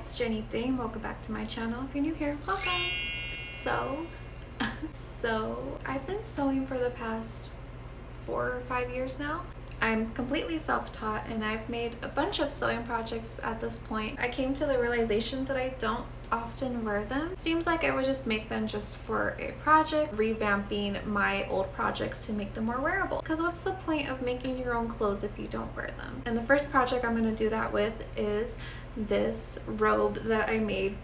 it's Jenny Dane. Welcome back to my channel. If you're new here, welcome. So I've been sewing for the past 4 or 5 years now. I'm completely self-taught and I've made a bunch of sewing projects at this point. I came to the realization that I don't often wear them. Seems like I would just make them just for a project, revamping my old projects to make them more wearable. Because what's the point of making your own clothes if you don't wear them? And the first project I'm going to do that with is this robe that I made,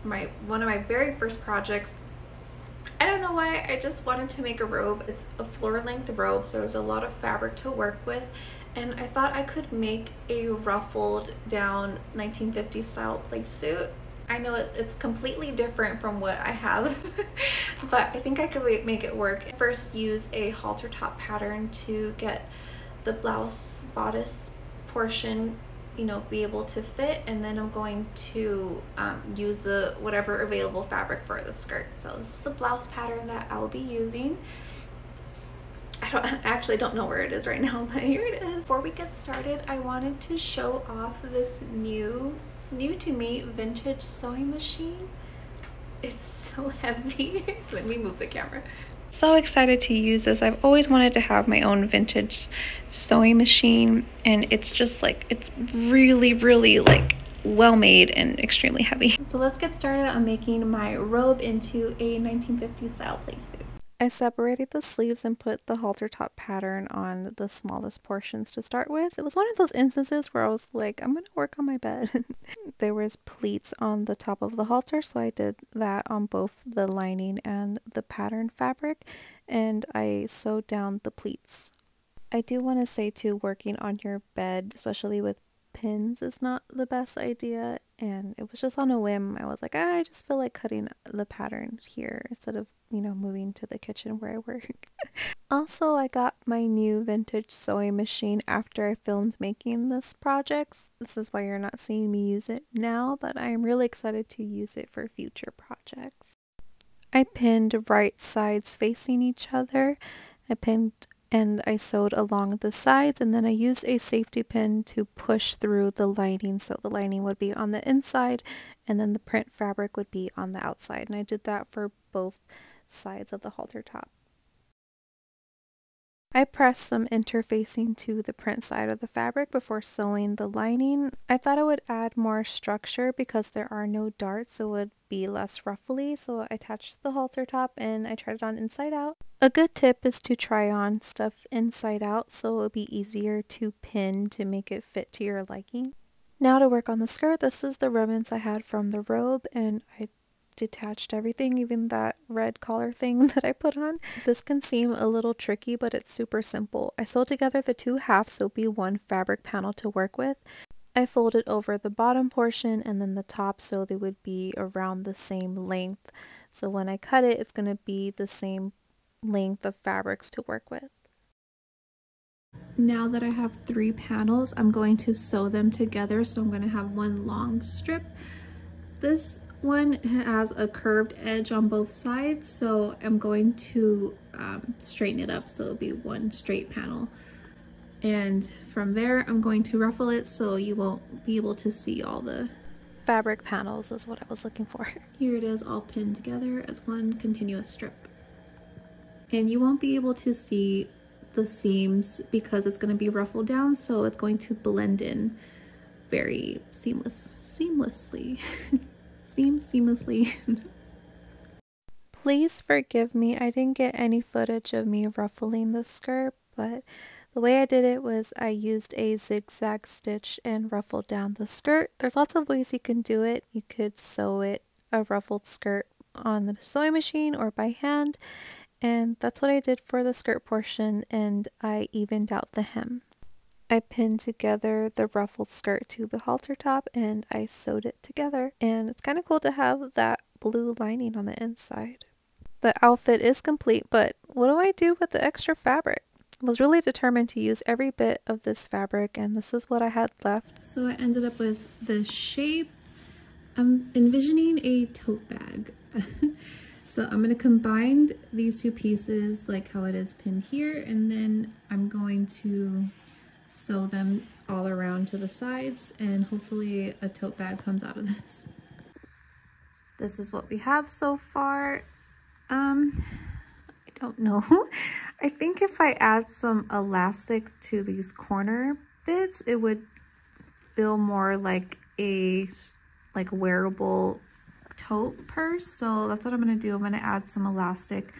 one of my very first projects. I don't know why, I just wanted to make a robe. It's a floor-length robe, so there's a lot of fabric to work with, and I thought I could make a ruffled down 1950s style playsuit. I know it's completely different from what I have, but I think I could make it work. First, use a halter top pattern to get the blouse bodice portion, you know, be able to fit, and then I'm going to use the whatever available fabric for the skirt. So this is the blouse pattern that I'll be using. I actually don't know where it is right now, but here it is. Before we get started, I wanted to show off this new to me vintage sewing machine. It's so heavy. Let me move the camera. So excited to use this. I've always wanted to have my own vintage sewing machine, and it's just like, it's really like well made and extremely heavy. So let's get started on making my robe into a 1950s style playsuit. I separated the sleeves and put the halter top pattern on the smallest portions to start with. It was one of those instances where I was like, I'm gonna work on my bed. There was pleats on the top of the halter, so I did that on both the lining and the pattern fabric, and I sewed down the pleats. I do want to say too, working on your bed, especially with pins, is not the best idea, and it was just on a whim. I was like, I just feel like cutting the pattern here instead of, you know, moving to the kitchen where I work. Also, I got my new vintage sewing machine after I filmed making this project. This is why you're not seeing me use it now, but I'm really excited to use it for future projects. I pinned right sides facing each other. And I sewed along the sides, and then I used a safety pin to push through the lining, so the lining would be on the inside and then the print fabric would be on the outside, and I did that for both sides of the halter top. I pressed some interfacing to the print side of the fabric before sewing the lining. I thought it would add more structure because there are no darts, so it would be less ruffly, so I attached the halter top and I tried it on inside out. A good tip is to try on stuff inside out so it will be easier to pin to make it fit to your liking. Now to work on the skirt. This is the ribbons I had from the robe, and I detached everything, even that red collar thing that I put on. This can seem a little tricky, but it's super simple. I sewed together the two halves so it'll be one fabric panel to work with. I folded over the bottom portion and then the top so they would be around the same length. So when I cut it, it's going to be the same length of fabrics to work with. Now that I have 3 panels, I'm going to sew them together. So I'm going to have one long strip. This one has a curved edge on both sides, so I'm going to straighten it up so it'll be one straight panel. And from there, I'm going to ruffle it so you won't be able to see all the fabric panels is what I was looking for. Here it is all pinned together as one continuous strip. And you won't be able to see the seams because it's going to be ruffled down, so it's going to blend in very seamlessly. Seamlessly. Please forgive me, I didn't get any footage of me ruffling the skirt, but the way I did it was I used a zigzag stitch and ruffled down the skirt. There's lots of ways you can do it. You could sew a ruffled skirt on the sewing machine or by hand, and that's what I did for the skirt portion, and I evened out the hem. I pinned together the ruffled skirt to the halter top and I sewed it together, and it's kind of cool to have that blue lining on the inside. The outfit is complete, but what do I do with the extra fabric? I was really determined to use every bit of this fabric, and this is what I had left. So I ended up with this shape. I'm envisioning a tote bag. So I'm going to combine these two pieces like how it is pinned here, and then I'm going to sew them all around to the sides, and hopefully a tote bag comes out of this. this is what we have so far. I don't know. I think if I add some elastic to these corner bits, it would feel more like a wearable tote purse. So that's what I'm going to do. I'm going to add some elastic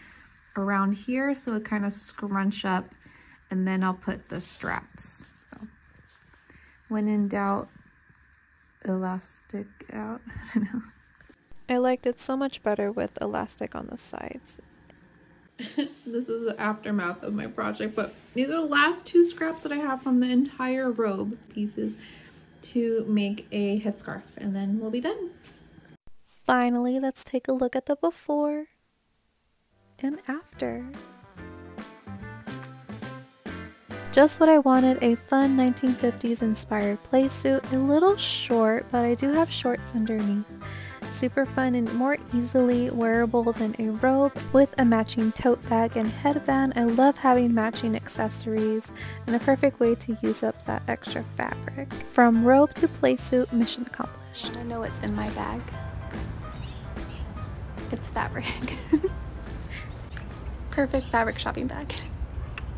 around here so it kind of scrunch up, and then I'll put the straps. So when in doubt, elastic out. I don't know. I liked it so much better with elastic on the sides. This is the aftermath of my project, but these are the last 2 scraps that I have from the entire robe pieces to make a headscarf, and then we'll be done. Finally, let's take a look at the before and after. Just what I wanted, a fun 1950s inspired playsuit, a little short, but I do have shorts underneath. Super fun and more easily wearable than a robe, with a matching tote bag and headband. I love having matching accessories and a perfect way to use up that extra fabric. From robe to playsuit, mission accomplished. I know what's in my bag. It's fabric. Perfect fabric shopping bag.